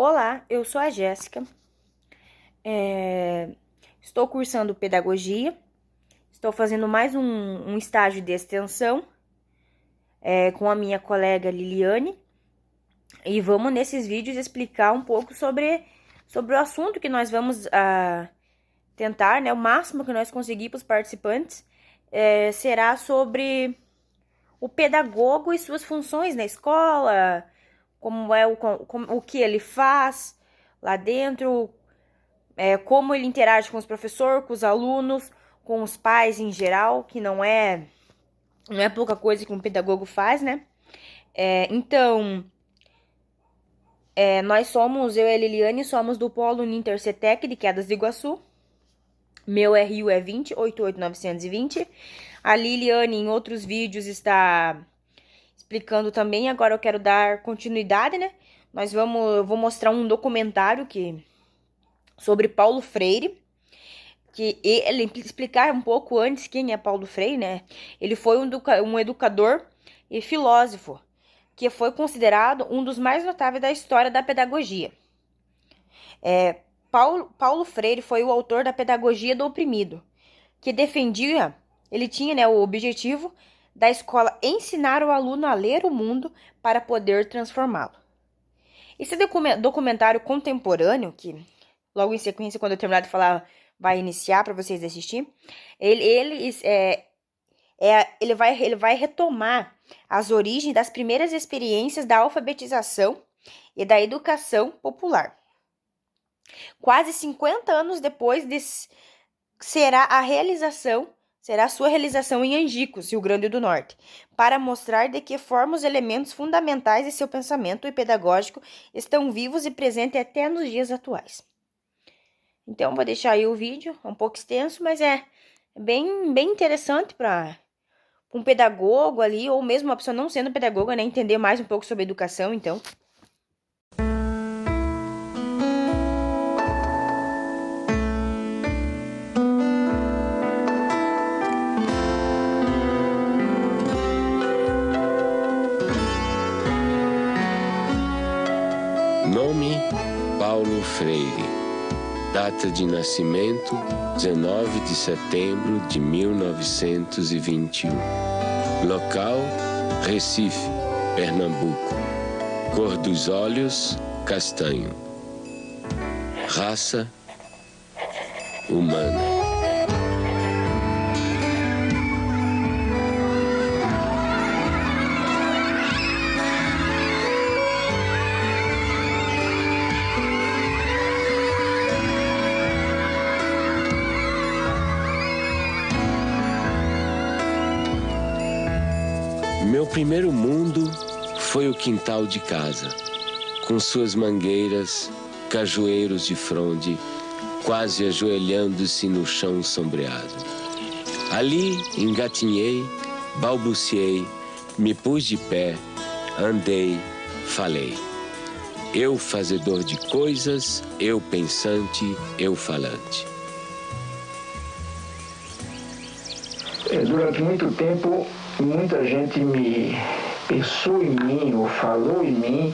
Olá, eu sou a Jéssica, estou cursando pedagogia, estou fazendo mais um estágio de extensão com a minha colega Liliane e vamos nesses vídeos explicar um pouco sobre o assunto que nós vamos tentar, né, o máximo que nós conseguir para os participantes, será sobre o pedagogo e suas funções na escola, o que ele faz lá dentro, como ele interage com os professores, com os alunos, com os pais em geral, que não é pouca coisa que um pedagogo faz, né? Nós somos, eu e a Liliane, somos do Polo Uninter CETEC de Quedas do Iguaçu. Meu RU é 2088920. A Liliane, em outros vídeos, está explicando também. Agora eu quero dar continuidade, né? Eu vou mostrar um documentário sobre Paulo Freire, que ele explicar um pouco antes quem é Paulo Freire, né? Ele foi um educador e filósofo que foi considerado um dos mais notáveis da história da pedagogia. Paulo Freire foi o autor da Pedagogia do Oprimido, que defendia, ele tinha, né, o objetivo da escola ensinar o aluno a ler o mundo para poder transformá-lo. Esse documentário contemporâneo, que logo em sequência, quando eu terminar de falar, vai iniciar para vocês assistir, ele vai retomar as origens das primeiras experiências da alfabetização e da educação popular. Quase 50 anos depois, será a sua realização em Angicos, Rio Grande do Norte, para mostrar de que forma os elementos fundamentais de seu pensamento e pedagógico estão vivos e presentes até nos dias atuais. Então, vou deixar aí o vídeo, um pouco extenso, mas é bem interessante para um pedagogo ali, ou mesmo uma pessoa não sendo pedagoga, né, entender mais um pouco sobre educação, então. Nome: Paulo Freire. Data de nascimento: 19 de setembro de 1921. Local: Recife, Pernambuco. Cor dos olhos: castanho. Raça: humana. Meu primeiro mundo foi o quintal de casa, com suas mangueiras, cajueiros de fronde, quase ajoelhando-se no chão sombreado. Ali engatinhei, balbuciei, me pus de pé, andei, falei. Eu fazedor de coisas, eu pensante, eu falante. Durante muito tempo, muita gente me pensou em mim ou falou em mim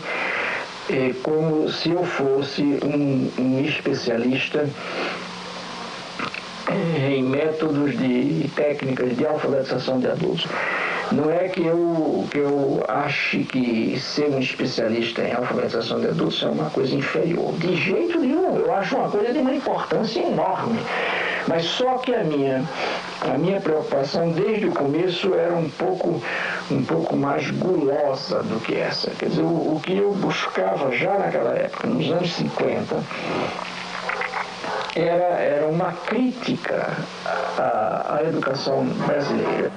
como se eu fosse um especialista em métodos e técnicas de alfabetização de adultos. Não é que eu ache que ser um especialista em alfabetização de adultos é uma coisa inferior. De jeito nenhum, eu acho uma coisa de uma importância enorme. Mas só que a minha preocupação desde o começo era um pouco mais gulosa do que essa. Quer dizer, o que eu buscava já naquela época, nos anos 50, era uma crítica à educação brasileira.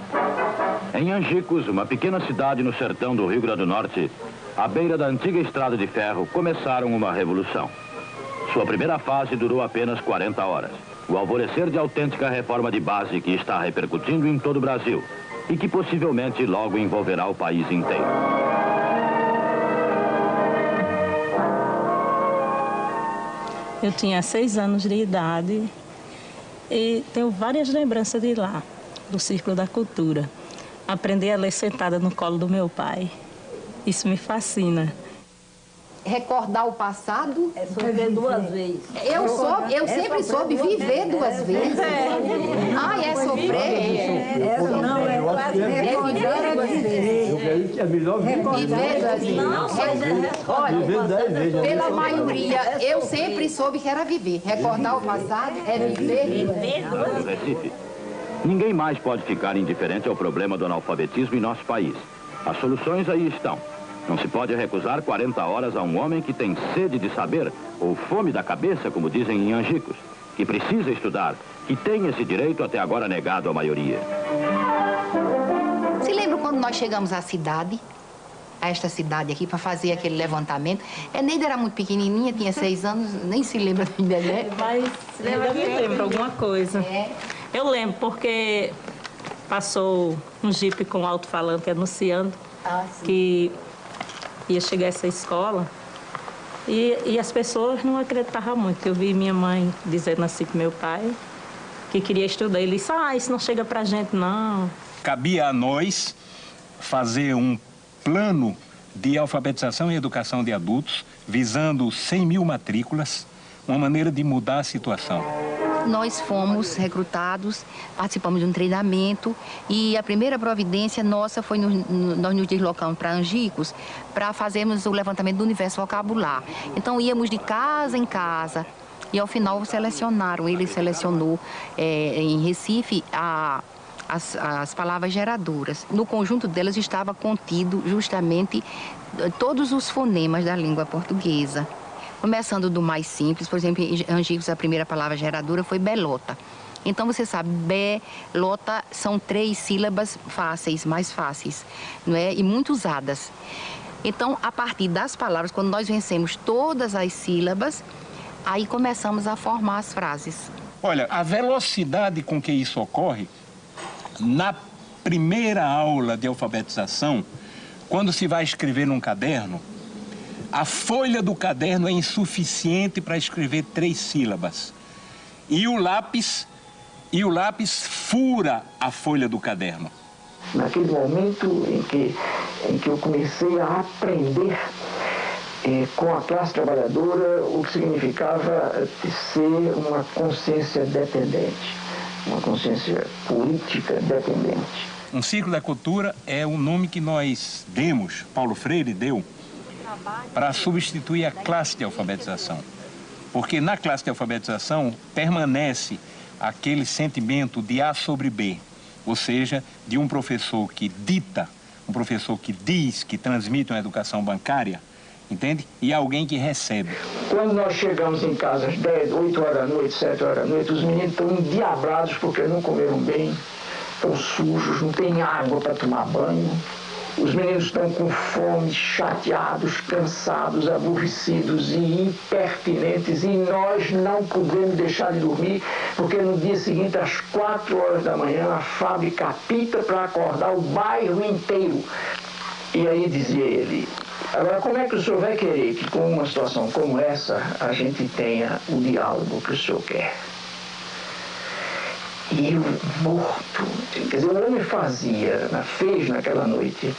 Em Angicos, uma pequena cidade no sertão do Rio Grande do Norte, à beira da antiga estrada de ferro, começaram uma revolução. Sua primeira fase durou apenas 40 horas. O alvorecer de autêntica reforma de base que está repercutindo em todo o Brasil e que possivelmente logo envolverá o país inteiro. Eu tinha 6 anos de idade e tenho várias lembranças de lá, do Círculo da Cultura. Aprendi a ler sentada no colo do meu pai. Isso me fascina. recordar o passado. É viver duas vezes. Eu sempre soube viver duas vezes. Ai, é sofrer. Não, é quase viver duas vezes. É melhor Viver duas vezes. Olha, pela maioria, eu sempre soube que era viver. Recordar o passado é viver. No Recife, ninguém mais pode ficar indiferente ao problema do analfabetismo em nosso país. As soluções aí estão. Não se pode recusar 40 horas a um homem que tem sede de saber, ou fome da cabeça, como dizem em Angicos, que precisa estudar, que tem esse direito até agora negado à maioria. Se lembra quando nós chegamos à cidade, a esta cidade aqui, para fazer aquele levantamento? Neida era muito pequenininha, tinha 6 anos, nem se lembra do bebê. Mas ainda me lembro alguma coisa. Eu lembro, porque passou um jipe com alto-falante anunciando que ia chegar essa escola e as pessoas não acreditavam muito. Eu vi minha mãe dizendo assim para meu pai que queria estudar. Ele disse, isso não chega pra gente, não. Cabia a nós fazer um plano de alfabetização e educação de adultos, visando 100.000 matrículas, uma maneira de mudar a situação. Nós fomos recrutados, participamos de um treinamento e a primeira providência nossa foi nós nos deslocamos para Angicos para fazermos o levantamento do universo vocabular. Então íamos de casa em casa e ao final selecionaram, ele selecionou em Recife as palavras geradoras. No conjunto delas estava contido justamente todos os fonemas da língua portuguesa. Começando do mais simples, por exemplo, em Angicos a primeira palavra geradora foi belota. Então você sabe, belota são 3 sílabas fáceis, mais fáceis, não é? E muito usadas. Então, a partir das palavras, quando nós vencemos todas as sílabas, aí começamos a formar as frases. Olha, a velocidade com que isso ocorre, na primeira aula de alfabetização, quando se vai escrever num caderno, a folha do caderno é insuficiente para escrever 3 sílabas. E o lápis fura a folha do caderno. Naquele momento em que eu comecei a aprender com a classe trabalhadora o que significava ser uma consciência dependente, uma consciência política dependente. Um ciclo da cultura é o nome que nós demos, Paulo Freire deu, para substituir a classe de alfabetização. Porque na classe de alfabetização permanece aquele sentimento de A sobre B, ou seja, de um professor que dita, um professor que diz, que transmite uma educação bancária, entende? E alguém que recebe. Quando nós chegamos em casa às 10, 8 horas da noite, 7 horas da noite, os meninos estão endiabrados porque não comeram bem, estão sujos, não tem água para tomar banho. Os meninos estão com fome, chateados, cansados, aborrecidos e impertinentes, e nós não podemos deixar de dormir, porque no dia seguinte, às 4 horas da manhã, a fábrica apita para acordar o bairro inteiro. E aí dizia ele, agora como é que o senhor vai querer que com uma situação como essa a gente tenha o diálogo que o senhor quer? E eu morto, quer dizer, o homem fez naquela noite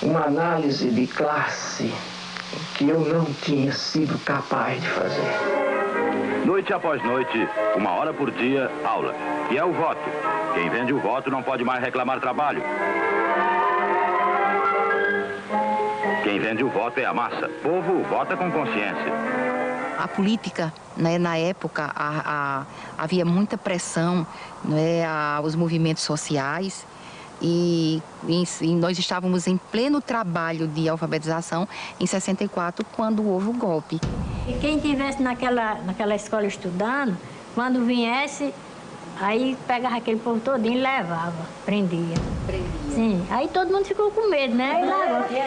uma análise de classe que eu não tinha sido capaz de fazer. Noite após noite, 1 hora por dia, aula. E é o voto. Quem vende o voto não pode mais reclamar trabalho. Quem vende o voto é a massa. O povo vota com consciência. A política, né, na época, havia muita pressão, né, aos movimentos sociais e nós estávamos em pleno trabalho de alfabetização em 64, quando houve o golpe. E quem estivesse naquela escola estudando, quando viesse, aí pegava aquele povo todinho e levava, prendia. Sim, aí todo mundo ficou com medo, né?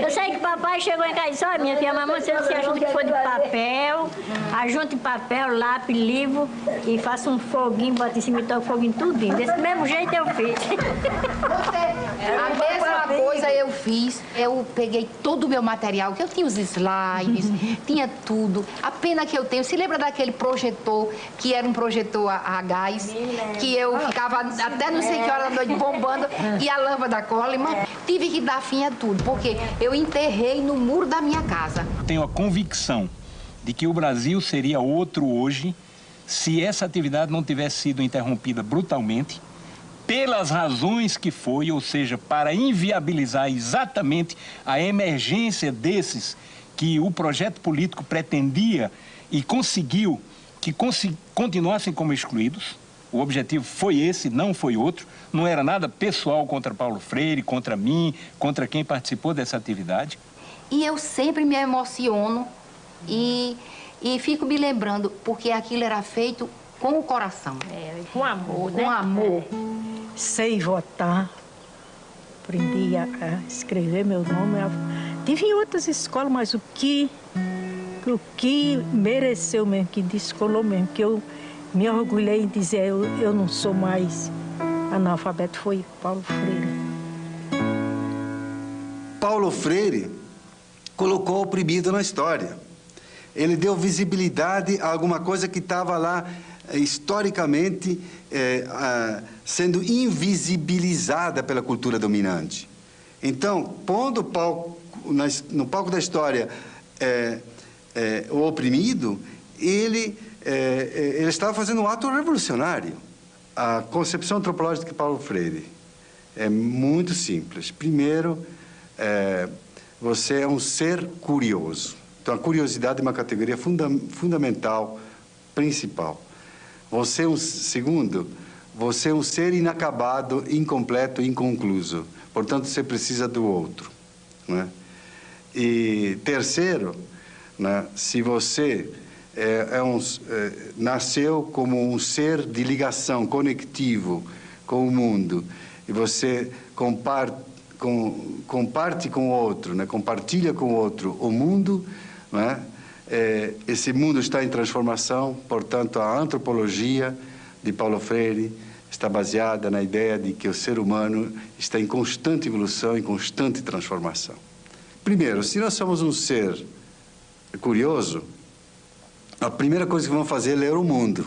Eu sei que papai chegou em casa e disse, olha, minha filha, mamãe, você disse que ajunte que for de papel, ajunte papel, lápis, livro e faça um foguinho, bota em cima e toca o foguinho tudinho. Desse mesmo jeito eu fiz. A mesma Uma coisa eu fiz, eu peguei todo o meu material, que eu tinha os slides, tinha tudo. A pena que eu tenho, se lembra daquele projetor, que era um projetor a gás, que eu ficava até não sei que hora da noite bombando, e a lâmpada Coleman, tive que dar fim a tudo, porque eu enterrei no muro da minha casa. Tenho a convicção de que o Brasil seria outro hoje se essa atividade não tivesse sido interrompida brutalmente, pelas razões que foi, ou seja, para inviabilizar exatamente a emergência desses que o projeto político pretendia e conseguiu que continuassem como excluídos. O objetivo foi esse, não foi outro. Não era nada pessoal contra Paulo Freire, contra mim, contra quem participou dessa atividade. E eu sempre me emociono e fico me lembrando, porque aquilo era feito com o coração. Com amor, né? Com amor. Sei votar, aprendi a escrever meu nome. Tive em outras escolas, mas o que mereceu mesmo, que descolou mesmo, que eu me orgulhei em dizer eu não sou mais analfabeto, foi Paulo Freire. Paulo Freire colocou o oprimido na história. Ele deu visibilidade a alguma coisa que estava lá historicamente sendo invisibilizada pela cultura dominante. Então, pondo no palco da história o oprimido, ele estava fazendo um ato revolucionário. A concepção antropológica de Paulo Freire é muito simples. Primeiro, você é um ser curioso. Então, a curiosidade é uma categoria fundamental, principal. Segundo, você é um ser inacabado, incompleto, inconcluso. Portanto, você precisa do outro, né? E terceiro, né, se você nasceu como um ser de ligação, conectivo com o mundo, e você comparte com o outro, né, compartilha com o outro o mundo, né? Esse mundo está em transformação, portanto, a antropologia de Paulo Freire está baseada na ideia de que o ser humano está em constante evolução, em constante transformação. Primeiro, se nós somos um ser curioso, a primeira coisa que vamos fazer é ler o mundo.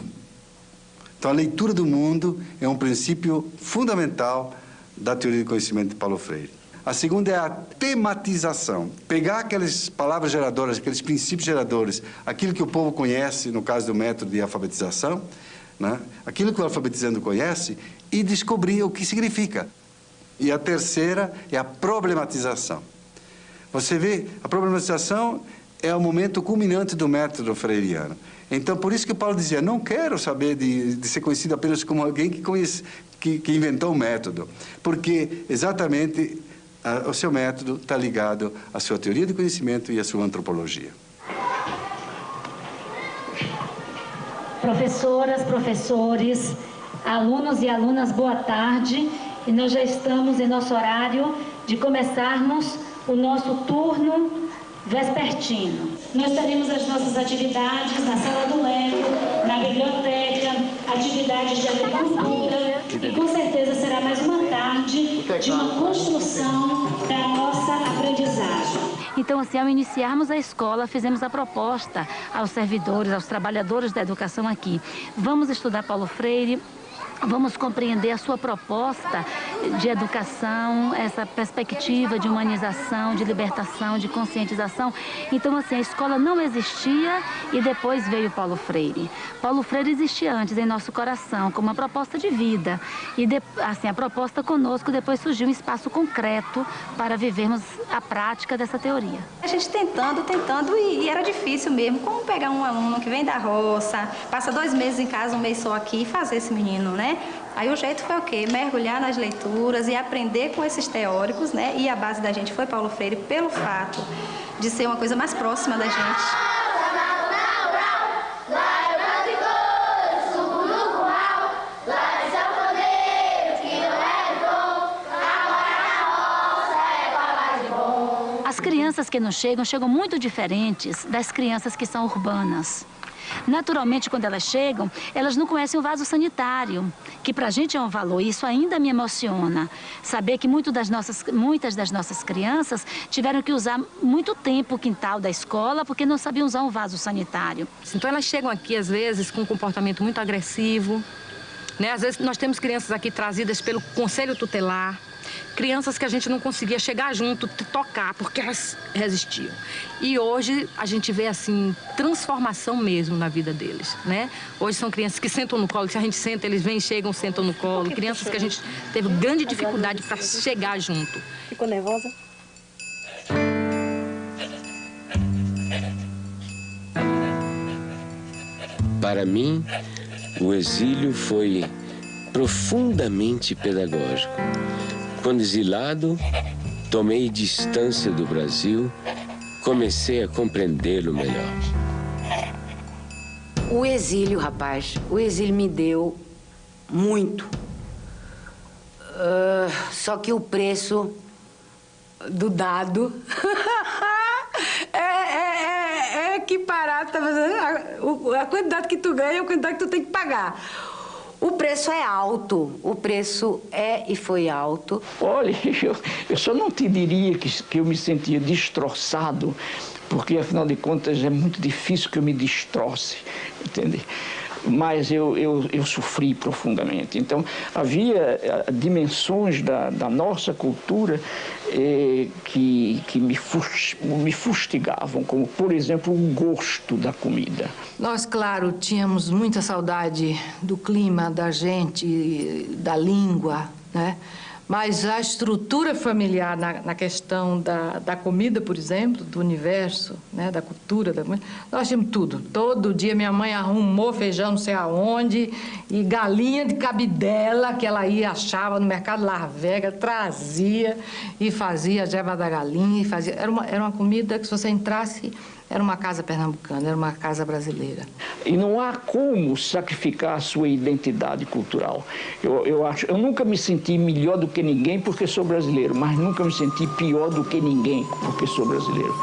Então, a leitura do mundo é um princípio fundamental da teoria do conhecimento de Paulo Freire. A segunda é a tematização. Pegar aquelas palavras geradoras, aqueles princípios geradores, aquilo que o povo conhece, no caso do método de alfabetização, né? Aquilo que o alfabetizando conhece, e descobrir o que significa. E a terceira é a problematização. Você vê, a problematização é o momento culminante do método freiriano. Então, por isso que Paulo dizia, não quero saber de ser conhecido apenas como alguém que inventou o método, porque exatamente o seu método está ligado à sua teoria do conhecimento e à sua antropologia. Professoras, professores, alunos e alunas, boa tarde. E nós já estamos em nosso horário de começarmos o nosso turno vespertino. Nós teremos as nossas atividades na sala do Lego, na biblioteca, atividades de agricultura, e com certeza será mais uma tarde de uma construção da nossa aprendizagem. Então, assim, ao iniciarmos a escola, fizemos a proposta aos servidores, aos trabalhadores da educação aqui. Vamos estudar Paulo Freire, vamos compreender a sua proposta de educação, essa perspectiva de humanização, de libertação, de conscientização. Então, assim, a escola não existia e depois veio Paulo Freire. Paulo Freire existia antes em nosso coração, como uma proposta de vida. E, assim, a proposta conosco, depois surgiu um espaço concreto para vivermos a prática dessa teoria. A gente tentando, e era difícil mesmo. Como pegar um aluno que vem da roça, passa 2 meses em casa, 1 mês só aqui, e fazer esse menino, né? Aí o jeito foi o quê? Mergulhar nas leituras e aprender com esses teóricos, né? E a base da gente foi Paulo Freire pelo fato de ser uma coisa mais próxima da gente. As crianças que nos chegam muito diferentes das crianças que são urbanas. Naturalmente, quando elas chegam, elas não conhecem o vaso sanitário, que pra gente é um valor. Isso ainda me emociona. Saber que muitas das nossas crianças tiveram que usar muito tempo o quintal da escola porque não sabiam usar um vaso sanitário. Então elas chegam aqui, às vezes, com um comportamento muito agressivo, né? Às vezes nós temos crianças aqui trazidas pelo conselho tutelar, crianças que a gente não conseguia chegar junto, tocar, porque elas resistiam. E hoje a gente vê, assim, transformação mesmo na vida deles, né? Hoje são crianças que sentam no colo, se a gente senta, eles vêm, chegam, sentam no colo. Crianças que a gente teve grande dificuldade para chegar junto. Ficou nervosa? Para mim, o exílio foi profundamente pedagógico. Quando exilado, tomei distância do Brasil, comecei a compreendê-lo melhor. O exílio, rapaz, o exílio me deu muito. Só que o preço do dado é equiparado, tá fazendo? A quantidade que tu ganha é a quantidade que tu tem que pagar. O preço é alto, o preço é e foi alto. Olha, eu só não te diria que eu me sentia destroçado, porque afinal de contas é muito difícil que eu me destroce, entende? Mas eu sofri profundamente. Então, havia dimensões da nossa cultura que me fustigavam, como, por exemplo, o gosto da comida. Nós, claro, tínhamos muita saudade do clima, da gente, da língua, né? Mas a estrutura familiar na questão da comida, por exemplo, do universo, né, da cultura, nós tínhamos tudo. Todo dia minha mãe arrumou feijão não sei aonde e galinha de cabidela que ela achava no mercado Las Vegas, trazia e fazia a jeba da galinha. E fazia. Era uma comida que se você entrasse, era uma casa pernambucana, era uma casa brasileira. E não há como sacrificar a sua identidade cultural. Eu nunca me senti melhor do que ninguém porque sou brasileiro, mas nunca me senti pior do que ninguém porque sou brasileiro.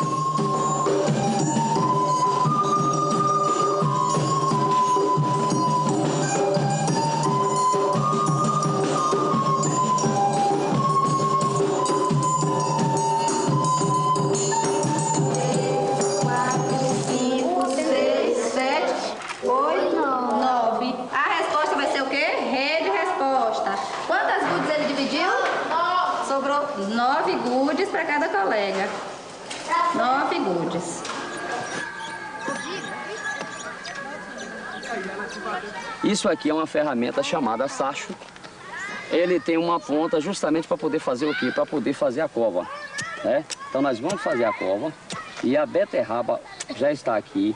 Sobrou 9 gudes para cada colega. 9 gudes. Isso aqui é uma ferramenta chamada sacho. Ele tem uma ponta justamente para poder fazer o quê? Para poder fazer a cova, né? Então nós vamos fazer a cova e a beterraba já está aqui.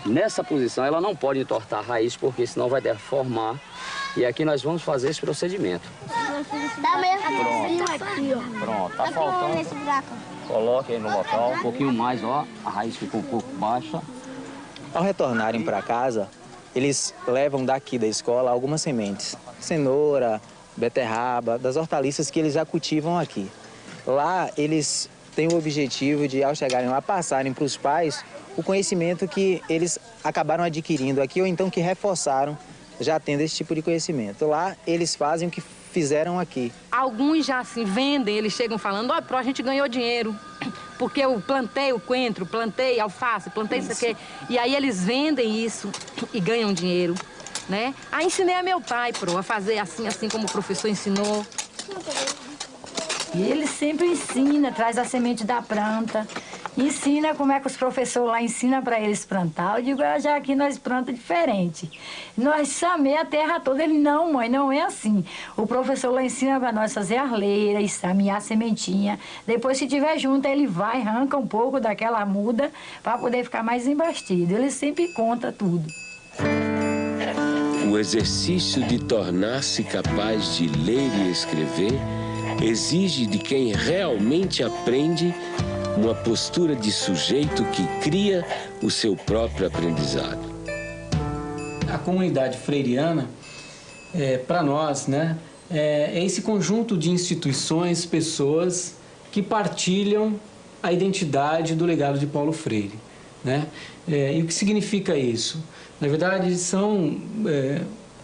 Nessa posição ela não pode entortar a raiz porque senão vai deformar. E aqui nós vamos fazer esse procedimento. Dá mesmo aqui, ó. Pronto, tá faltando. Nesse buraco. Coloque aí no local, um pouquinho mais, ó. A raiz ficou um pouco baixa. Ao retornarem para casa, eles levam daqui da escola algumas sementes. Cenoura, beterraba, das hortaliças que eles já cultivam aqui. Lá, eles têm o objetivo de, ao chegarem lá, passarem para os pais o conhecimento que eles acabaram adquirindo aqui ou então que reforçaram já tendo esse tipo de conhecimento. Lá, eles fazem o que fizeram aqui. Alguns já assim vendem, eles chegam falando, ó, a gente ganhou dinheiro, porque eu plantei o coentro, plantei alface, plantei isso aqui. E aí eles vendem isso e ganham dinheiro, né? Aí ensinei a meu pai, a fazer assim como o professor ensinou. E ele sempre ensina, traz a semente da planta, ensina como é que os professores lá ensinam para eles plantar. Eu digo, já aqui nós plantamos diferente. Nós samei a terra toda. Ele, não, mãe, não é assim. O professor lá ensina para nós fazer arleira e samear a sementinha. Depois, se tiver junto, ele vai, arranca um pouco daquela muda para poder ficar mais embastido. Ele sempre conta tudo. O exercício de tornar-se capaz de ler e escrever exige de quem realmente aprende uma postura de sujeito que cria o seu próprio aprendizado. A comunidade freiriana, para nós, né, é esse conjunto de instituições, pessoas que partilham a identidade do legado de Paulo Freire. né? E o que significa isso? Na verdade, são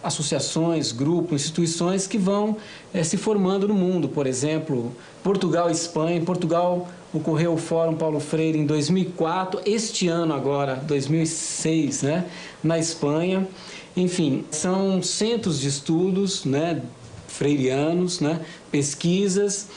associações, grupos, instituições que vão se formando no mundo. Por exemplo, Portugal e Espanha. Em Portugal ocorreu o Fórum Paulo Freire em 2004, este ano agora, 2006, né? Na Espanha. Enfim, são centros de estudos, né? Freirianos, né? Pesquisas,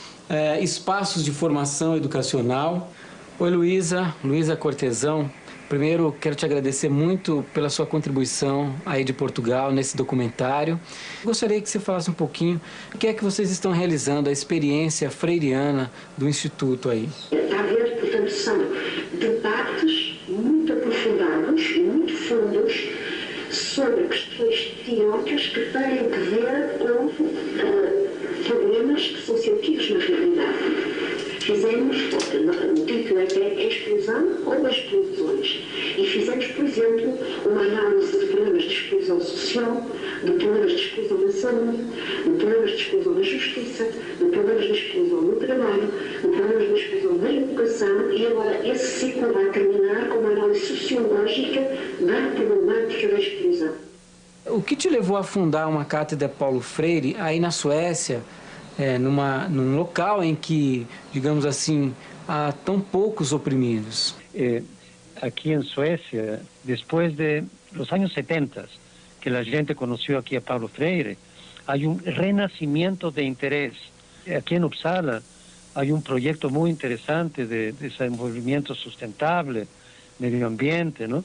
espaços de formação educacional. Oi, Luísa Cortesão. Primeiro, quero te agradecer muito pela sua contribuição aí de Portugal nesse documentário. Gostaria que você falasse um pouquinho o que é que vocês estão realizando, a experiência freiriana do Instituto aí. Está a ver, portanto, são debates muito aprofundados, muito fundos, sobre questões teóricas que têm que ver com problemas que são sentidos na realidade. Fizemos, o título é Exclusão ou Exclusões, e fizemos, por exemplo, uma análise de problemas de exclusão social, de problemas de exclusão na saúde, de problemas de exclusão na justiça, de problemas de exclusão no trabalho, de problemas de exclusão na educação, e agora esse ciclo vai terminar com uma análise sociológica da problemática da exclusão. O que te levou a fundar uma cátedra Paulo Freire aí na Suécia, num local em que, digamos assim, há tão poucos oprimidos? Aqui em Suécia, depois dos anos 70, que a gente conheceu aqui a Paulo Freire, há renascimento de interesse. Aqui em Uppsala, há projeto muito interessante de desenvolvimento sustentável, meio ambiente, não?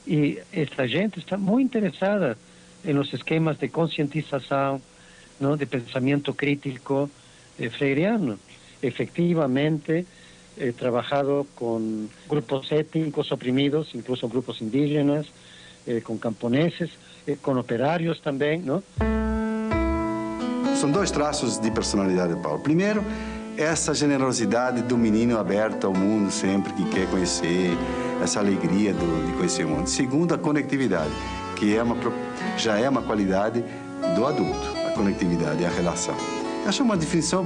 E essa gente está muito interessada nos esquemas de conscientização, não, de pensamento crítico freiriano. Efectivamente, trabalhado com grupos étnicos oprimidos, incluso grupos indígenas, com camponeses, com operários também, não? São dois traços de personalidade de Paulo. Primeiro, essa generosidade do menino aberto ao mundo sempre que quer conhecer, essa alegria de conhecer o mundo. Segundo, a conectividade, que já é uma qualidade do adulto. Conectividade e a relação. Acho uma definição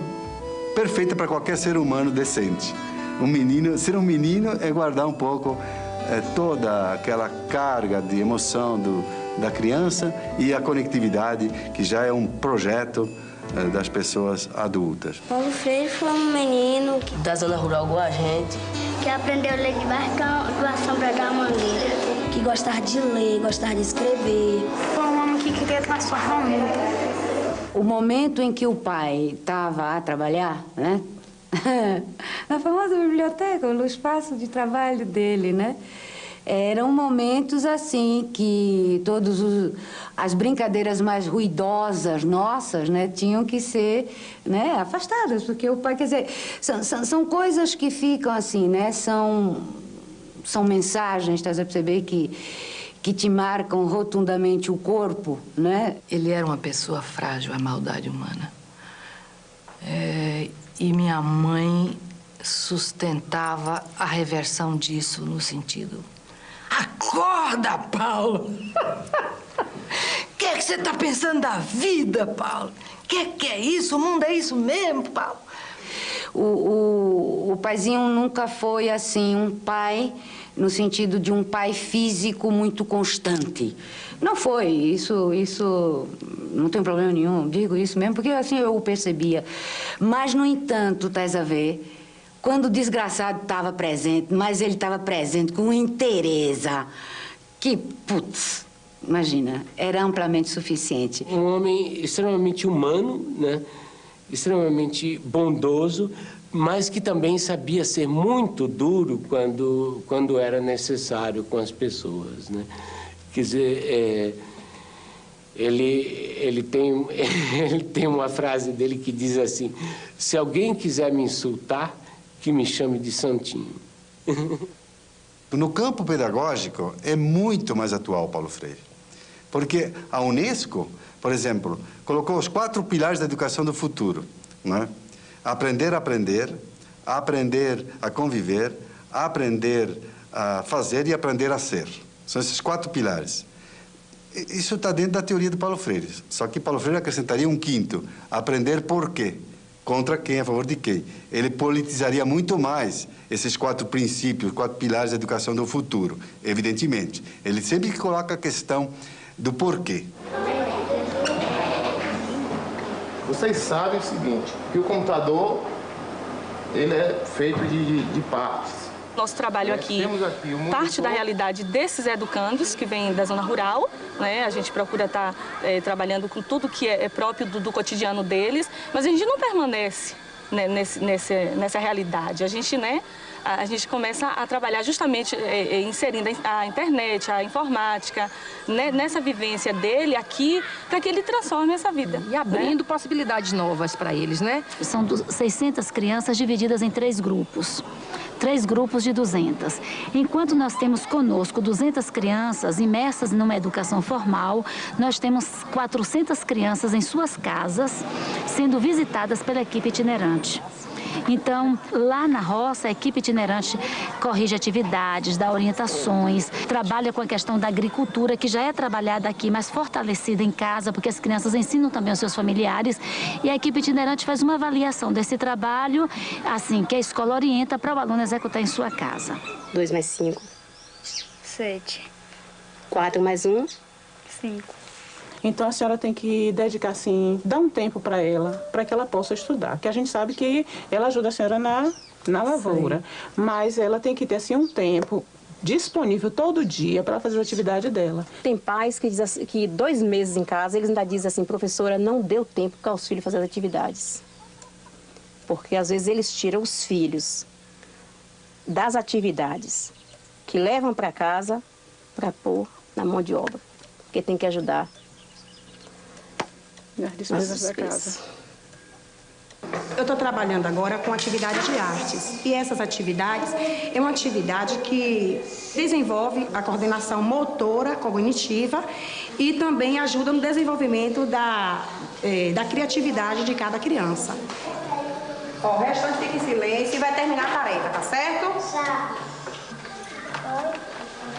perfeita para qualquer ser humano decente. Ser um menino é guardar um pouco toda aquela carga de emoção da criança e a conectividade, que já é um projeto das pessoas adultas. Paulo Freire foi um menino da zona rural igual a gente, que aprendeu a ler debaixo do Assembleia da Mangueira, que gostava de ler, gostava de escrever. Foi um homem que queria transformar o mundo. O momento em que o pai estava a trabalhar, né? Na famosa biblioteca, no espaço de trabalho dele, né? Eram momentos assim que as brincadeiras mais ruidosas nossas, né, tinham que ser, né, afastadas, porque o pai, quer dizer, são coisas que ficam assim, né? São mensagens, estás a perceber, que te marcam rotundamente o corpo, né? Ele era uma pessoa frágil à maldade humana. E minha mãe sustentava a reversão disso no sentido: acorda, Paulo! O que é que você está pensando da vida, Paulo? O que é isso? O mundo é isso mesmo, Paulo? O paizinho nunca foi, assim, um pai no sentido de um pai físico muito constante. Não foi, isso não tem problema nenhum, digo isso mesmo, porque assim eu o percebia. Mas, no entanto, estás a ver, quando o desgraçado estava presente, mas ele estava presente com interesse, que, putz, imagina, era amplamente suficiente. Um homem extremamente humano, né? Extremamente bondoso, mas que também sabia ser muito duro quando era necessário com as pessoas, né? Quer dizer, ele tem uma frase dele que diz assim: se alguém quiser me insultar, que me chame de santinho. No campo pedagógico é muito mais atual Paulo Freire, porque a Unesco, por exemplo, colocou os 4 pilares da educação do futuro, né? Aprender a aprender, aprender a conviver, aprender a fazer e aprender a ser. São esses 4 pilares. Isso está dentro da teoria de Paulo Freire. Só que Paulo Freire acrescentaria um 5º: aprender por quê. contra quem, a favor de quem. Ele politizaria muito mais esses 4 princípios, 4 pilares da educação do futuro, evidentemente. Ele sempre coloca a questão do porquê. Vocês sabem o seguinte, que o computador ele é feito de partes. Nosso trabalho aqui parte da realidade desses educandos que vêm da zona rural, né? A gente procura estar trabalhando com tudo que é próprio do cotidiano deles, mas a gente não permanece, né, nessa realidade. A gente começa a trabalhar justamente inserindo a internet, a informática, né, nessa vivência dele aqui, para que ele transforme essa vida. E abrindo possibilidades novas para eles, né? São 600 crianças divididas em 3 grupos. 3 grupos de 200. Enquanto nós temos conosco 200 crianças imersas numa educação formal, nós temos 400 crianças em suas casas, sendo visitadas pela equipe itinerante. Então, lá na roça, a equipe itinerante corrige atividades, dá orientações, trabalha com a questão da agricultura, que já é trabalhada aqui, mas fortalecida em casa, porque as crianças ensinam também aos seus familiares, e a equipe itinerante faz uma avaliação desse trabalho, assim, que a escola orienta para o aluno executar em sua casa. 2 mais 5. 7. 4 mais 1. 5. Então a senhora tem que dedicar, assim, dar um tempo para ela, para que ela possa estudar. Porque a gente sabe que ela ajuda a senhora na lavoura, mas ela tem que ter, assim, um tempo disponível todo dia para fazer a atividade dela. Tem pais que dizem assim, que 2 meses em casa, eles ainda dizem assim, professora, não deu tempo para os filhos fazer as atividades. Porque às vezes eles tiram os filhos das atividades que levam para casa para pôr na mão de obra, porque tem que ajudar nas despesas da casa. Eu estou trabalhando agora com atividade de artes. E essas atividades é uma atividade que desenvolve a coordenação motora, cognitiva e também ajuda no desenvolvimento da criatividade de cada criança. Ó, o restante fica em silêncio e vai terminar a tarefa, tá certo? Tá.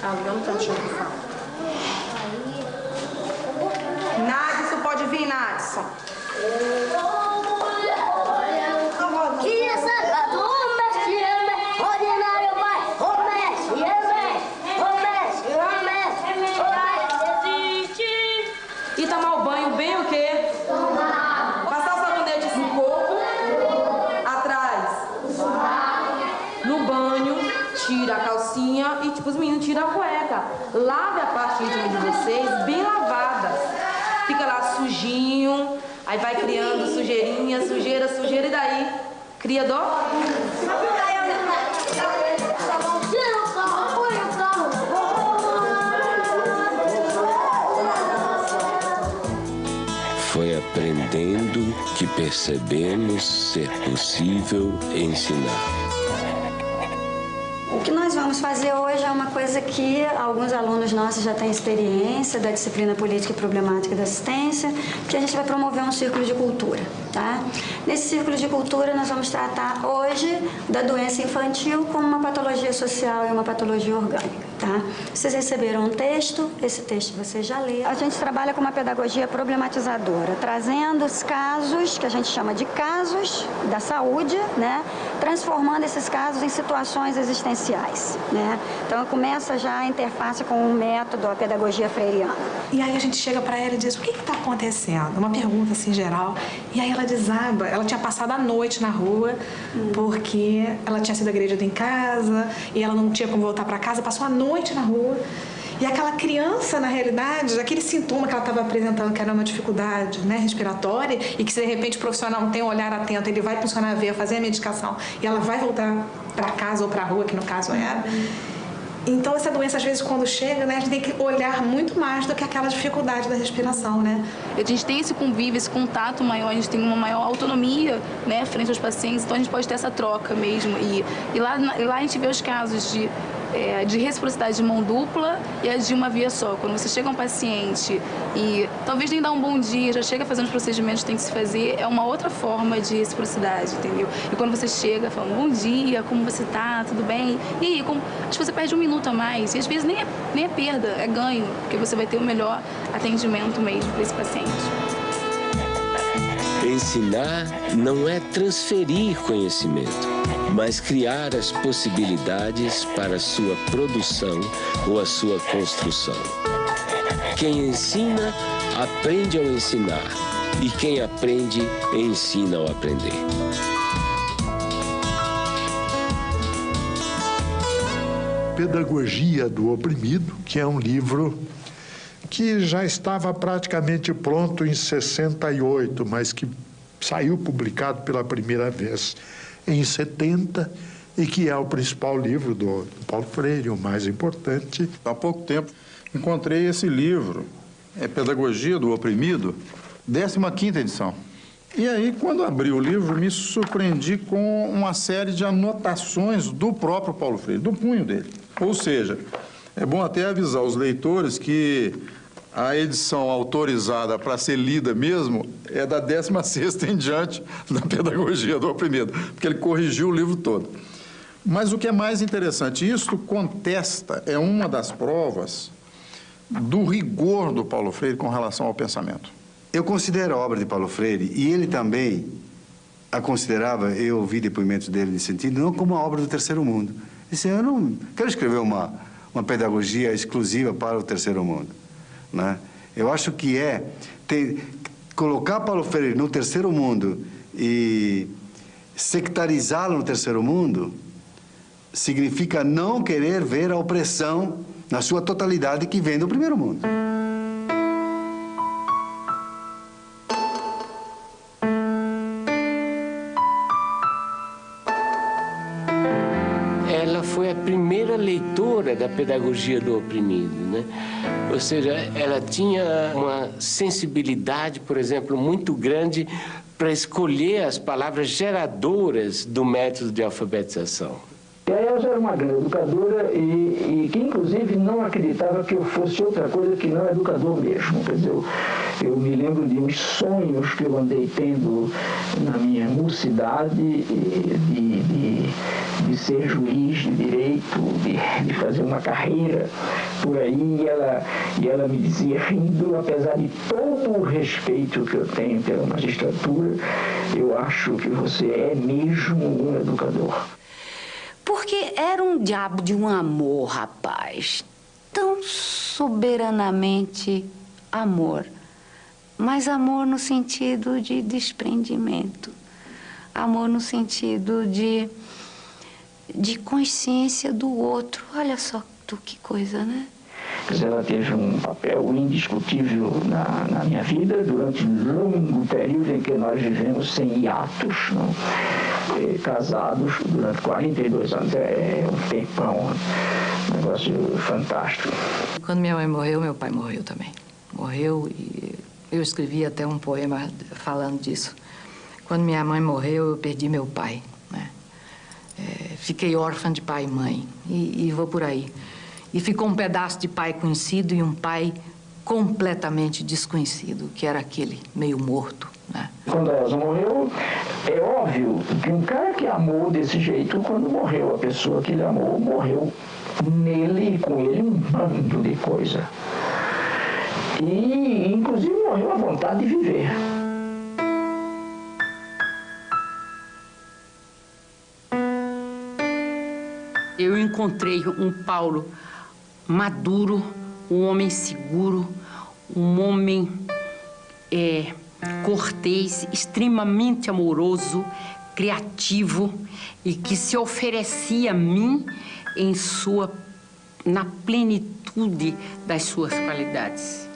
Ali no cantinho que fala. Nadson, pode vir, Nadson. E tomar o banho bem o quê? Passar o sabonete no corpo, atrás, no banho, tira a calcinha e tipo os meninos tiram a cueca. Lave a parte íntima de vocês bem lavada. Fica lá sujinho, aí vai criando sujeirinha, sujeira, sujeira e daí cria dó. Foi aprendendo que percebemos ser possível ensinar. O que nós vamos fazer hoje é uma coisa que alguns alunos nossos já têm experiência da disciplina Política e Problemática da Assistência, que a gente vai promover um círculo de cultura, tá? Nesse círculo de cultura nós vamos tratar hoje da doença infantil como uma patologia social e uma patologia orgânica, tá? Vocês receberam um texto, esse texto vocês já leram. A gente trabalha com uma pedagogia problematizadora, trazendo os casos, que a gente chama de casos da saúde, né? Transformando esses casos em situações existenciais, né? Então começa já a interface com o método, a pedagogia freiriana. E aí a gente chega para ela e diz, o que está acontecendo? Uma pergunta assim geral. E aí ela desaba, ela tinha passado a noite na rua, porque ela tinha sido agredida em casa, e ela não tinha como voltar para casa, passou a noite na rua. E aquela criança, na realidade, aquele sintoma que ela estava apresentando, que era uma dificuldade, né, respiratória, e que se de repente o profissional não tem um olhar atento, ele vai funcionar a veia, fazer a medicação, e ela vai voltar para casa ou para a rua, que no caso era. Então, essa doença, às vezes, quando chega, né, a gente tem que olhar muito mais do que aquela dificuldade da respiração, né? A gente tem esse convívio, esse contato maior, a gente tem uma maior autonomia, né, frente aos pacientes, então a gente pode ter essa troca mesmo. E lá a gente vê os casos de reciprocidade de mão dupla e a de uma via só. Quando você chega a um paciente e talvez nem dá um bom dia, já chega fazendo os procedimentos que tem que se fazer, é uma outra forma de reciprocidade, entendeu? E quando você chega falando, bom dia, como você tá, tudo bem? E aí, acho que você perde um minuto a mais, e às vezes nem é perda, é ganho, porque você vai ter o melhor atendimento mesmo para esse paciente. Ensinar não é transferir conhecimento, mas criar as possibilidades para a sua produção ou a sua construção. Quem ensina, aprende ao ensinar, e quem aprende, ensina ao aprender. Pedagogia do Oprimido, que é um livro que já estava praticamente pronto em 68, mas que saiu publicado pela primeira vez em 70 e que é o principal livro do Paulo Freire, o mais importante. Há pouco tempo encontrei esse livro, Pedagogia do Oprimido, 15ª edição. E aí, quando abri o livro, me surpreendi com uma série de anotações do próprio Paulo Freire, do punho dele. Ou seja, é bom até avisar os leitores que a edição autorizada para ser lida mesmo é da 16ª em diante da Pedagogia do Oprimido, porque ele corrigiu o livro todo. Mas o que é mais interessante, isso contesta, é uma das provas do rigor do Paulo Freire com relação ao pensamento. Eu considero a obra de Paulo Freire, e ele também a considerava, eu ouvi depoimentos dele nesse sentido, não como uma obra do terceiro mundo. Ele disse, eu não quero escrever uma pedagogia exclusiva para o terceiro mundo, né? Eu acho que colocar Paulo Freire no terceiro mundo e sectarizá-lo no terceiro mundo significa não querer ver a opressão na sua totalidade que vem do primeiro mundo. Ela foi a primeira leitora da Pedagogia do Oprimido, né? Ou seja, ela tinha uma sensibilidade, por exemplo, muito grande para escolher as palavras geradoras do método de alfabetização. E a Elza era uma grande educadora e que, inclusive, não acreditava que eu fosse outra coisa que não educador mesmo. Quer dizer, eu me lembro de uns sonhos que eu andei tendo na minha mocidade de ser juiz de direito, de fazer uma carreira por aí. E ela me dizia, rindo, apesar de todo o respeito que eu tenho pela magistratura, eu acho que você é mesmo um educador. Porque era um diabo de um amor, rapaz. Tão soberanamente amor. Mas amor no sentido de desprendimento. Amor no sentido de consciência do outro. Olha só que coisa, né? Ela teve um papel indiscutível na minha vida durante um longo período em que nós vivemos sem hiatos, não? Casados durante 42 anos, é um tempão, um negócio fantástico. Quando minha mãe morreu, meu pai morreu também. Morreu e eu escrevi até um poema falando disso. Quando minha mãe morreu, eu perdi meu pai, né? Fiquei órfã de pai e mãe e vou por aí. E ficou um pedaço de pai conhecido e um pai completamente desconhecido, que era aquele meio morto, né? Quando a Elza morreu, é óbvio que um cara que amou desse jeito, quando morreu, a pessoa que ele amou, morreu nele e com ele um bando de coisa. E, inclusive, morreu a vontade de viver. Eu encontrei um Paulo maduro, um homem seguro, um homem cortês, extremamente amoroso, criativo e que se oferecia a mim na plenitude das suas qualidades.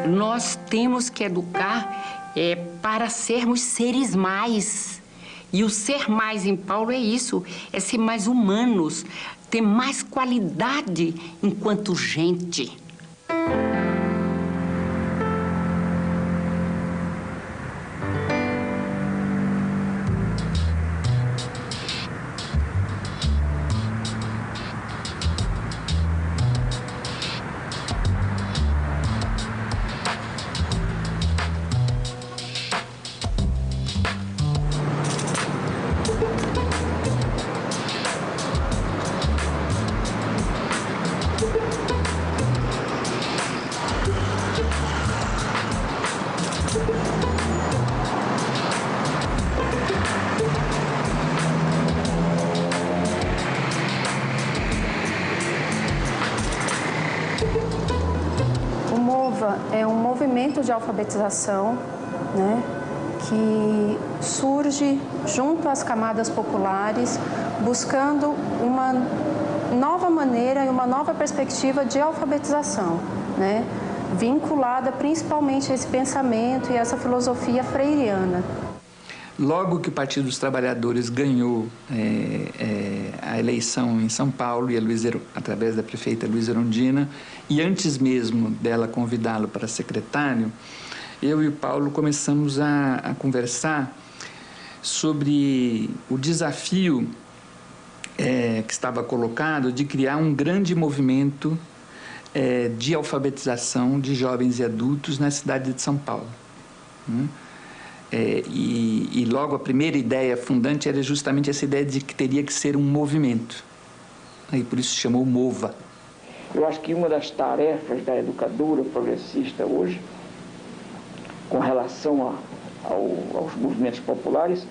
Nós temos que educar para sermos seres mais. E o ser mais em Paulo é isso, é ser mais humanos, ter mais qualidade enquanto gente. iniciativa é um movimento de alfabetização, né, que surge junto às camadas populares, buscando uma nova maneira e uma nova perspectiva de alfabetização, né, vinculada principalmente a esse pensamento e essa filosofia freiriana. Logo que o Partido dos Trabalhadores ganhou a eleição em São Paulo, e através da prefeita Luísa Erundina, e antes mesmo dela convidá-lo para secretário, eu e o Paulo começamos a conversar sobre o desafio que estava colocado de criar um grande movimento de alfabetização de jovens e adultos na cidade de São Paulo. E logo a primeira ideia fundante era justamente essa ideia de que teria que ser um movimento. Aí por isso se chamou MOVA. Eu acho que uma das tarefas da educadora progressista hoje, com relação aos movimentos populares,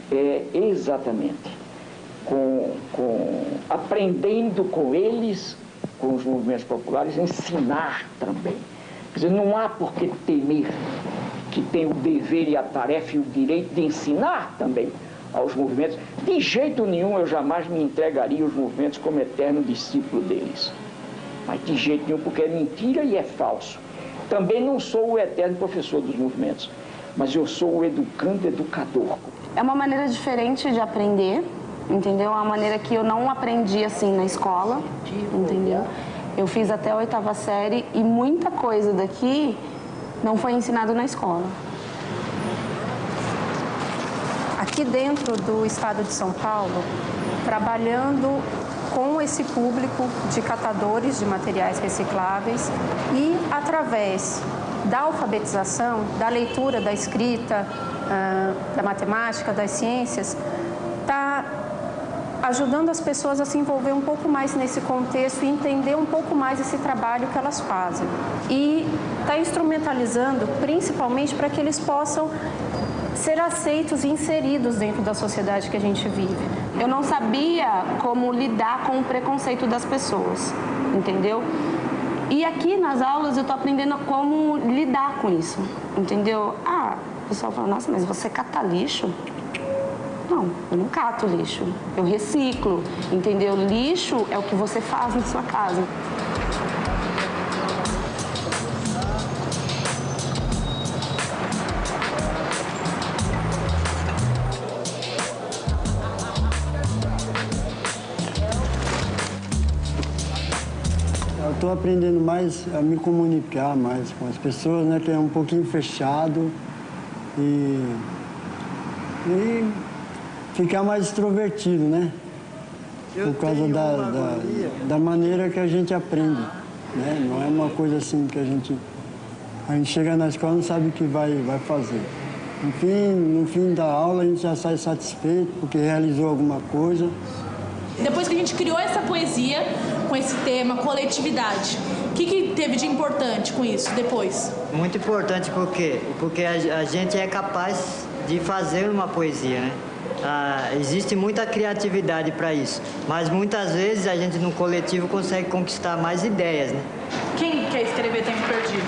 é exatamente aprendendo com eles, com os movimentos populares, ensinar também. Quer dizer, não há por que temer, que tem o dever e a tarefa e o direito de ensinar também aos movimentos. De jeito nenhum eu jamais me entregaria aos movimentos como eterno discípulo deles. Mas de jeito nenhum, porque é mentira e é falso. Também não sou o eterno professor dos movimentos, mas eu sou o educador. É uma maneira diferente de aprender, entendeu? É uma maneira que eu não aprendi assim na escola, entendeu? Eu fiz até a 8ª série e muita coisa daqui não foi ensinado na escola. Aqui dentro do estado de São Paulo, trabalhando com esse público de catadores de materiais recicláveis e através da alfabetização, da leitura, da escrita, da matemática, das ciências, está ajudando as pessoas a se envolver um pouco mais nesse contexto e entender um pouco mais esse trabalho que elas fazem. E está instrumentalizando principalmente para que eles possam ser aceitos e inseridos dentro da sociedade que a gente vive. Eu não sabia como lidar com o preconceito das pessoas, entendeu? E aqui nas aulas eu estou aprendendo como lidar com isso, entendeu? O pessoal fala, nossa, mas você cata lixo? Não, eu não cato lixo, eu reciclo, entendeu? Lixo é o que você faz na sua casa. Eu estou aprendendo mais a me comunicar mais com as pessoas, né? Que é um pouquinho fechado e ficar mais extrovertido, né? Por causa da maneira que a gente aprende, né? Não é uma coisa assim que a gente chega na escola e não sabe o que vai fazer. No fim da aula a gente já sai satisfeito porque realizou alguma coisa. Depois que a gente criou essa poesia com esse tema, coletividade, o que teve de importante com isso depois? Muito importante porque a gente é capaz de fazer uma poesia, né? Existe muita criatividade para isso, mas muitas vezes a gente no coletivo consegue conquistar mais ideias, né? Quem quer escrever Tempo Perdido?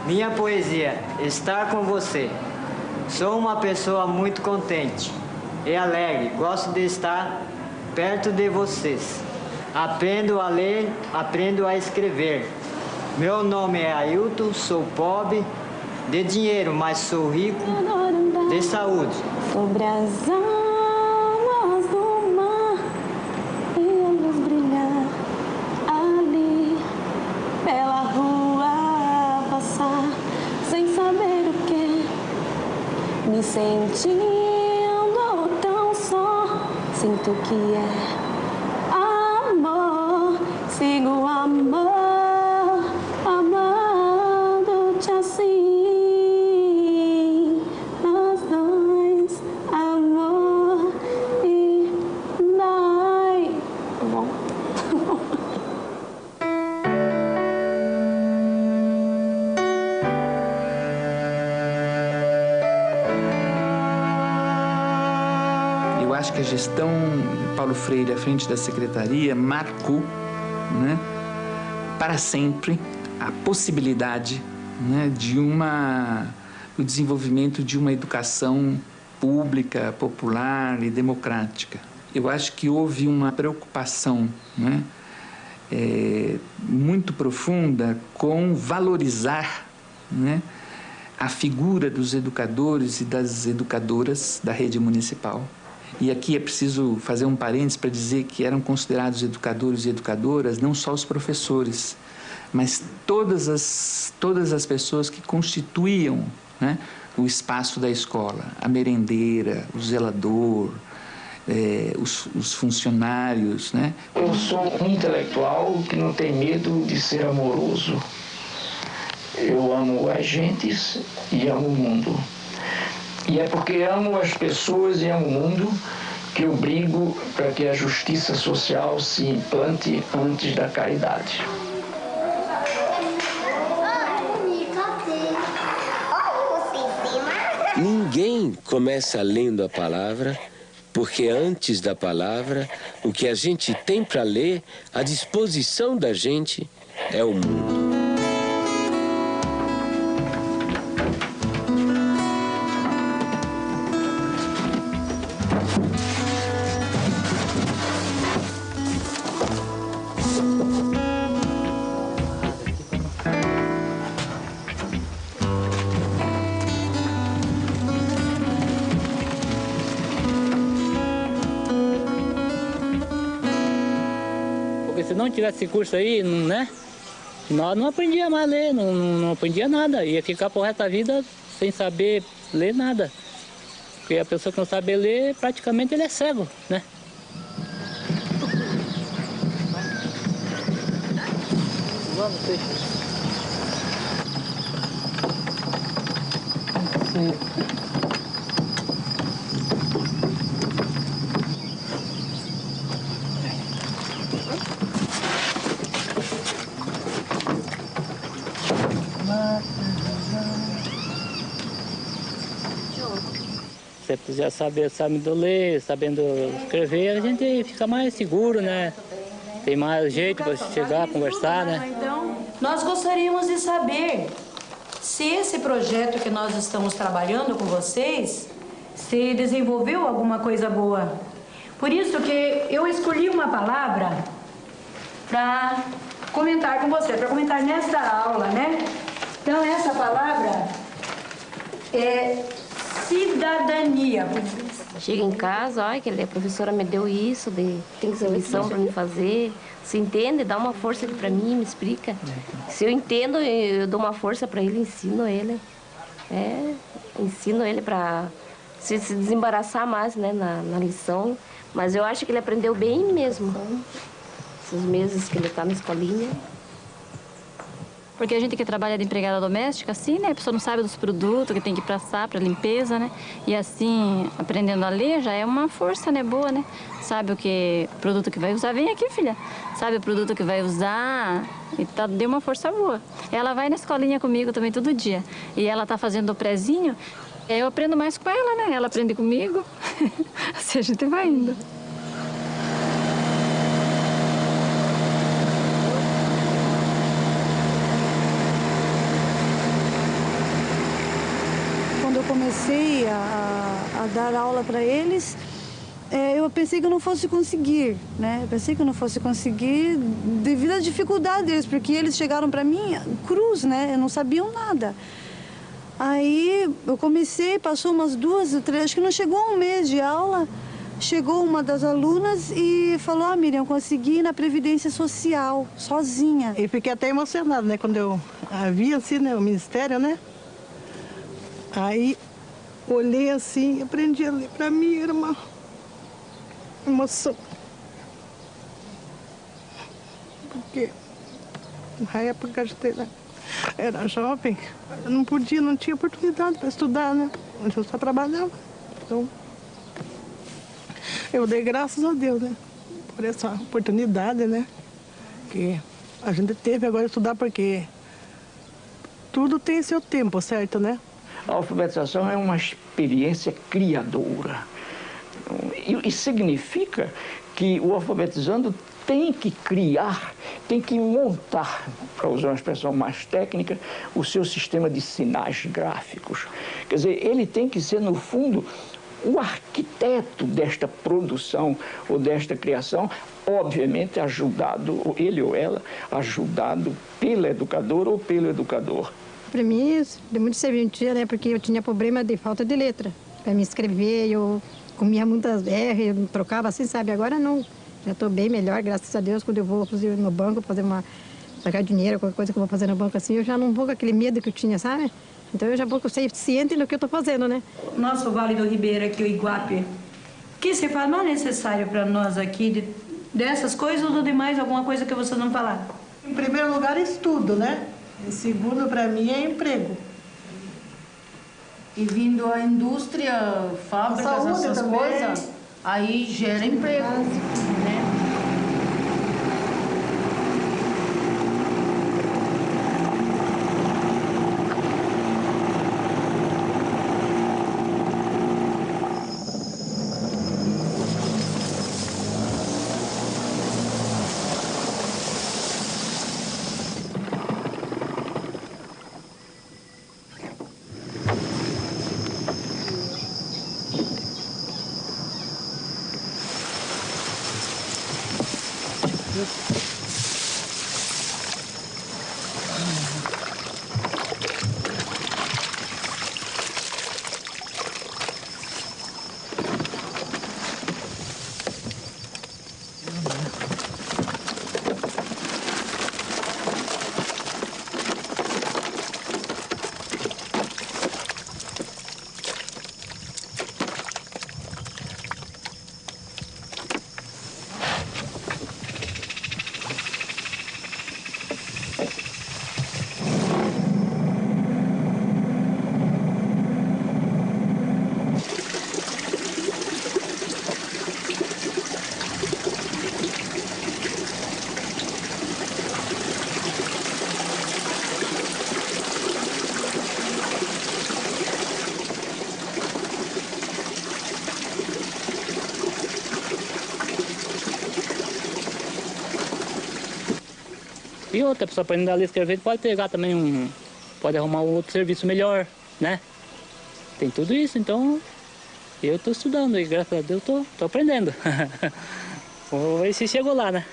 Minha poesia, estar com você. Sou uma pessoa muito contente e alegre, gosto de estar perto de vocês. Aprendo a ler, aprendo a escrever. Meu nome é Ailton, sou pobre de dinheiro, mas sou rico de saúde. Sobre as águas do mar e a luz brilhar ali pela rua passar sem saber o que, me sentindo tão só, sinto que é amor, sigo o amor, amando-te assim. A gestão Paulo Freire à frente da secretaria marcou, né, para sempre a possibilidade, né, do desenvolvimento de uma educação pública, popular e democrática. Eu acho que houve uma preocupação, né, muito profunda com valorizar, né, a figura dos educadores e das educadoras da rede municipal. E aqui é preciso fazer um parênteses para dizer que eram considerados educadores e educadoras não só os professores, mas todas as pessoas que constituíam, né, o espaço da escola, a merendeira, o zelador, os funcionários, né? Eu sou um intelectual que não tem medo de ser amoroso. Eu amo as gentes e amo o mundo. E é porque amo as pessoas e amo o mundo que eu brigo para que a justiça social se implante antes da caridade. Ninguém começa lendo a palavra, porque antes da palavra, o que a gente tem para ler, à disposição da gente, é o mundo. Se não tivesse esse curso aí, né, nós não aprendíamos mais a ler, não aprendia nada. Ia ficar pro resto da vida sem saber ler nada. Porque a pessoa que não sabe ler, praticamente ele é cego, né? Vamos, peixe. Se você já sabendo ler, sabendo escrever, a gente fica mais seguro, né? Tem mais jeito para chegar, conversar, né? Então, nós gostaríamos de saber se esse projeto que nós estamos trabalhando com vocês, se desenvolveu alguma coisa boa. Por isso que eu escolhi uma palavra para comentar com você, para comentar nesta aula, né? Então, essa palavra é cidadania. Chega em casa, olha, que a professora me deu isso, tem essa lição para me fazer. Se entende, dá uma força para mim, me explica. Se eu entendo, eu dou uma força para ele, ensino ele. Ensino ele para se desembaraçar mais, né, na lição. Mas eu acho que ele aprendeu bem mesmo. Esses meses que ele está na escolinha. Porque a gente que trabalha de empregada doméstica, assim, né? A pessoa não sabe dos produtos que tem que passar para limpeza, né? E assim, aprendendo a ler já é uma força, né? Boa, né? Sabe o produto que vai usar. Vem aqui, filha. Sabe o produto que vai usar. E deu uma força boa. Ela vai na escolinha comigo também todo dia. E ela tá fazendo o prezinho. Eu aprendo mais com ela, né? Ela aprende comigo. Assim a gente vai indo. Comecei a dar aula para eles, eu pensei que eu não fosse conseguir, né? Eu pensei que eu não fosse conseguir devido à dificuldade deles, porque eles chegaram para mim cruz, né? Não sabiam nada. Aí eu comecei, passou umas 2 ou 3, acho que não chegou a um mês de aula, chegou uma das alunas e falou: Miriam, eu consegui ir na Previdência Social, sozinha. E fiquei até emocionada, né? Quando eu vi assim, né, o Ministério, né? Aí, olhei assim, aprendi a ler. Para mim era uma emoção. Porque na época que a gente era jovem, eu não tinha oportunidade para estudar, né? Eu só trabalhava. Então, eu dei graças a Deus, né? Por essa oportunidade, né? Que a gente teve agora de estudar, porque tudo tem seu tempo, certo, né? A alfabetização é uma experiência criadora. E significa que o alfabetizando tem que criar, tem que montar, para usar uma expressão mais técnica, o seu sistema de sinais gráficos. Quer dizer, ele tem que ser, no fundo, o arquiteto desta produção ou desta criação, obviamente ajudado, ele ou ela, ajudado pela educadora ou pelo educador. Para mim, deu muito serventia, né? Porque eu tinha problema de falta de letra. Para me escrever, eu comia muitas R, eu trocava assim, sabe? Agora não. Já estou bem melhor, graças a Deus. Quando eu vou no banco sacar dinheiro, qualquer coisa que eu vou fazer no banco assim, eu já não vou com aquele medo que eu tinha, sabe? Então eu já vou ciente do que eu estou fazendo, né? Nosso Vale do Ribeira aqui, o Iguape, o que você fala não é necessário para nós aqui, dessas coisas ou de mais alguma coisa que você não falar? Em primeiro lugar, estudo, né? Em segundo, para mim, é emprego. E vindo a indústria, fábricas, essas coisas, aí gera emprego, né? E outra pessoa aprendendo a ler e escrever pode pegar também pode arrumar um outro serviço melhor, né? Tem tudo isso, então eu estou estudando e graças a Deus estou aprendendo. Vamos ver se chegou lá, né?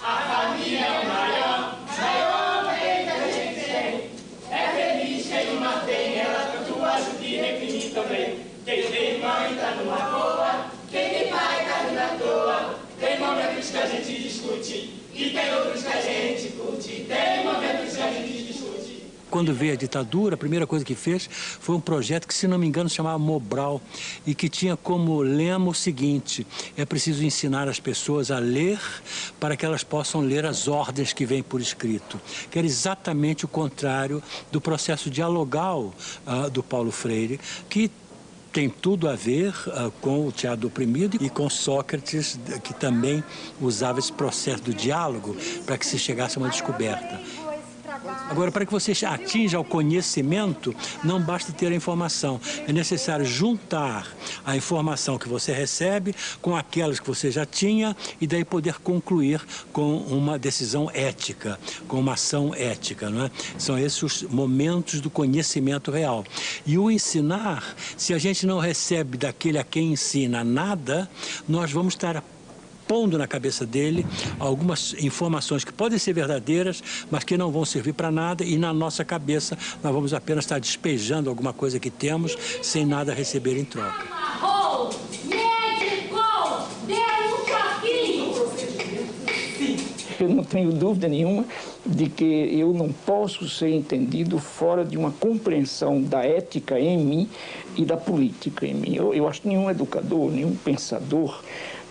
A família é o maior bem que a gente tem. É feliz quem uma tem, ela tanto ajuda e refinir também. Quem tem mãe tá numa boa, quem tem pai tá vindo à toa. Tem momentos que a gente discute. E tem outros que a gente curte, tem momentos que a gente discute. Quando veio a ditadura, a primeira coisa que fez foi um projeto que, se não me engano, se chamava Mobral e que tinha como lema o seguinte: é preciso ensinar as pessoas a ler para que elas possam ler as ordens que vêm por escrito, que era exatamente o contrário do processo dialogal do Paulo Freire, que tem tudo a ver com o teatro do oprimido e com Sócrates, que também usava esse processo do diálogo para que se chegasse a uma descoberta. Agora, para que você atinja o conhecimento, não basta ter a informação. É necessário juntar a informação que você recebe com aquelas que você já tinha e daí poder concluir com uma decisão ética, com uma ação ética, não é? São esses os momentos do conhecimento real. E o ensinar, se a gente não recebe daquele a quem ensina nada, nós vamos estar pondo na cabeça dele algumas informações que podem ser verdadeiras, mas que não vão servir para nada, e na nossa cabeça nós vamos apenas estar despejando alguma coisa que temos sem nada receber em troca. Eu não tenho dúvida nenhuma de que eu não posso ser entendido fora de uma compreensão da ética em mim e da política em mim. Eu acho que nenhum educador, nenhum pensador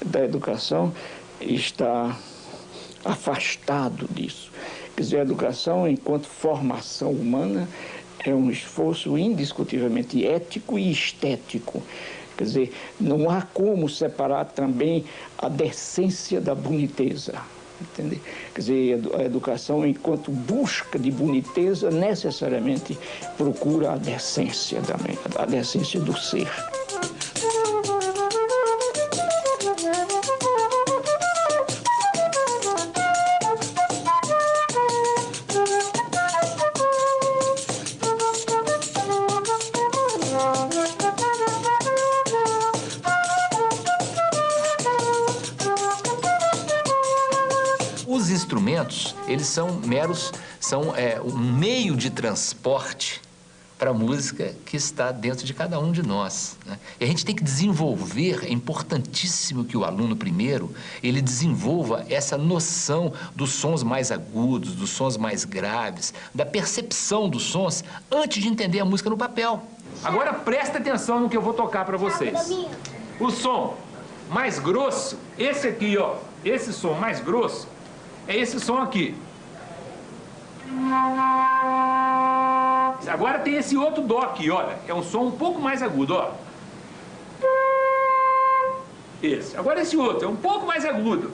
da educação está afastado disso. Quer dizer, a educação, enquanto formação humana, é um esforço indiscutivelmente ético e estético. Quer dizer, não há como separar também a decência da boniteza. Entende? Quer dizer, a educação, enquanto busca de boniteza, necessariamente procura a decência também, a decência do ser. instrumentos, eles são um meio de transporte para a música que está dentro de cada um de nós, né? E a gente tem que desenvolver, é importantíssimo que o aluno primeiro, ele desenvolva essa noção dos sons mais agudos, dos sons mais graves, da percepção dos sons, antes de entender a música no papel. Agora presta atenção no que eu vou tocar para vocês. O som mais grosso, esse aqui, ó, esse som mais grosso, é esse som aqui. Agora tem esse outro dó aqui, olha, é um som um pouco mais agudo, ó. Esse. Agora esse outro é um pouco mais agudo.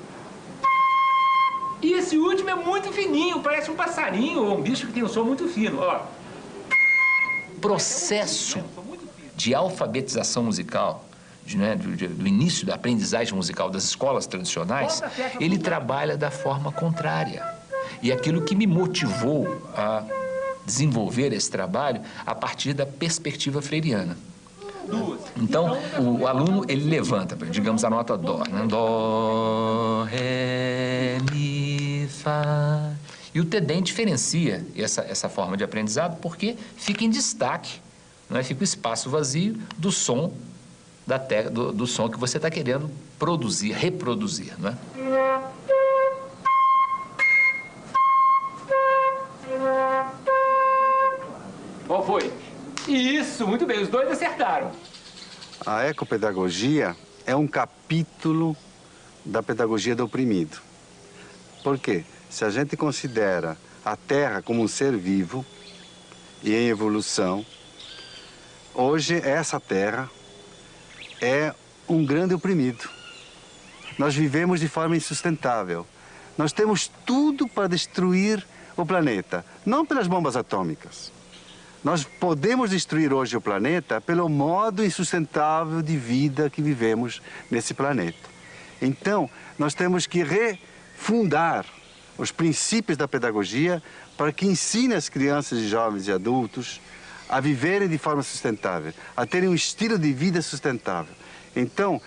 E esse último é muito fininho, parece um passarinho ou um bicho que tem um som muito fino, ó. O processo de alfabetização musical, do início da aprendizagem musical das escolas tradicionais, ele trabalha da forma contrária. E aquilo que me motivou a desenvolver esse trabalho a partir da perspectiva freiriana. Então, o aluno, ele levanta, digamos, a nota dó, né? Dó, ré, mi, fá. E o TEDEM diferencia essa forma de aprendizado porque fica em destaque, não é? Fica o espaço vazio do som, do som que você está querendo produzir, reproduzir, não é? Qual foi? Isso, muito bem, os dois acertaram. A ecopedagogia é um capítulo da pedagogia do oprimido. Por quê? Se a gente considera a Terra como um ser vivo e em evolução, hoje essa Terra é um grande oprimido. Nós vivemos de forma insustentável. Nós temos tudo para destruir o planeta, não pelas bombas atômicas. Nós podemos destruir hoje o planeta pelo modo insustentável de vida que vivemos nesse planeta. Então, nós temos que refundar os princípios da pedagogia para que ensine as crianças, jovens e adultos a viverem de forma sustentável, a terem um estilo de vida sustentável. Então,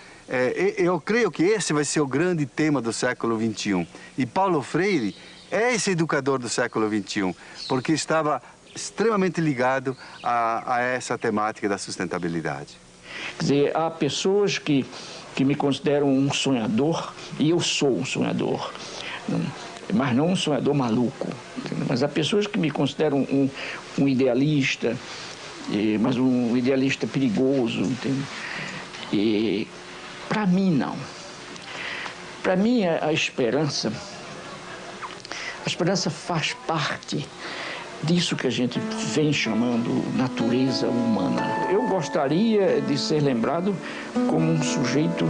eu creio que esse vai ser o grande tema do século XXI. E Paulo Freire é esse educador do século XXI, porque estava extremamente ligado a essa temática da sustentabilidade. Quer dizer, há pessoas que me consideram um sonhador, e eu sou um sonhador, mas não um sonhador maluco. Mas há pessoas que me consideram um idealista, mas um idealista perigoso. E para mim, não. Para mim, a esperança faz parte disso que a gente vem chamando natureza humana. Eu gostaria de ser lembrado como um sujeito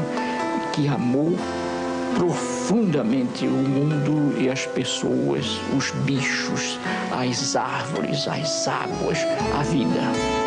que amou profundamente o mundo e as pessoas, os bichos, as árvores, as águas, a vida.